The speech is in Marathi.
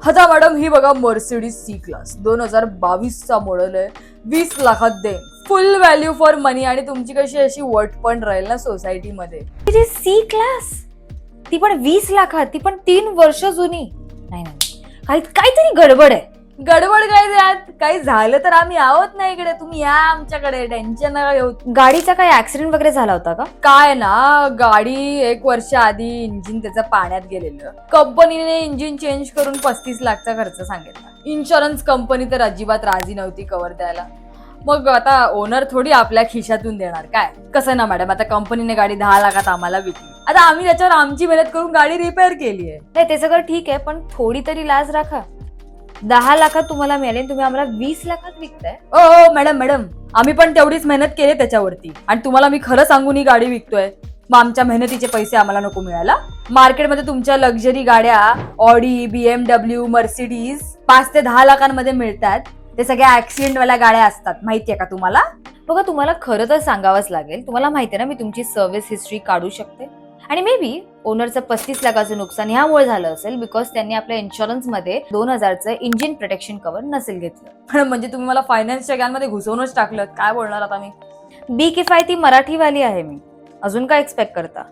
आता मॅडम ही बघा मर्सिडीज सी क्लास 2022चा मॉडेल आहे. 20 लाखात दे, फुल व्हॅल्यू फॉर मनी. आणि तुमची कशी अशी वट पण राहील ना सोसायटीमध्ये. सी क्लास, ती पण 20 लाखात, ती पण 3 वर्ष जुनी. नाही नाही, काहीतरी गडबड आहे. गडबड काय त्यात? काही झालं तर आम्ही आहोत ना इकडे, तुम्ही या आमच्याकडे, टेन्शन नका घेऊ. गाडीचा काही ऍक्सिडेंट वगैरे झाला होता का? काय ना, गाडी 1 वर्ष आधी इंजिन त्याचं पाण्यात गेलेलं. कंपनीने इंजिन चेंज करून 35 लाखचा खर्च सांगितला. इन्शुरन्स कंपनी तर अजिबात राजी नव्हती कव्हर द्यायला. मग आता ओनर थोडी आपल्या खिशातून देणार काय? कसं ना मॅडम, आता कंपनीने गाडी 10 लाखात आम्हाला विकली. आता आम्ही त्याच्यावर आमची मेहनत करून गाडी रिपेअर केली आहे. नाही ते सगळं ठीक आहे, पण थोडी तरी लाज राखा. 10 लाखात तुम्हाला मिळाले, तुम्ही आम्हाला 20 लाखात विकताय. ओ मॅडम मॅडम, आम्ही पण तेवढीच मेहनत केली त्याच्यावरती. आणि तुम्हाला मी खरं सांगून ही गाडी विकतोय, मग आमच्या मेहनतीचे पैसे आम्हाला नको मिळायला? मार्केटमध्ये तुमच्या लक्झरी गाड्या ऑडी, BMW, मर्सिडीज 5 ते 10 लाखांमध्ये मिळतात. ते सगळ्या ऍक्सिडेंट वाल्या गाड्या असतात, माहितीये का तुम्हाला? बघा, तुम्हाला खरं तर सांगावंच लागेल. तुम्हाला माहितीये ना, मी तुमची सर्व्हिस हिस्ट्री काढू शकते. आणि मे बी ओनरचं 35 लाखाचं नुकसान ह्यामुळे झालं असेल बिकॉज त्यांनी आपल्या इन्शुरन्स मध्ये 2000चं इंजिन प्रोटेक्शन कव्हर नसेल घेतलं. म्हणजे तुम्ही मला फायनान्सच्या गॅनमध्ये घुसवूनच टाकलं. काय बोलणार आता मी? बी किफायती मराठीवाली आहे मी, अजून काय एक्सपेक्ट करता?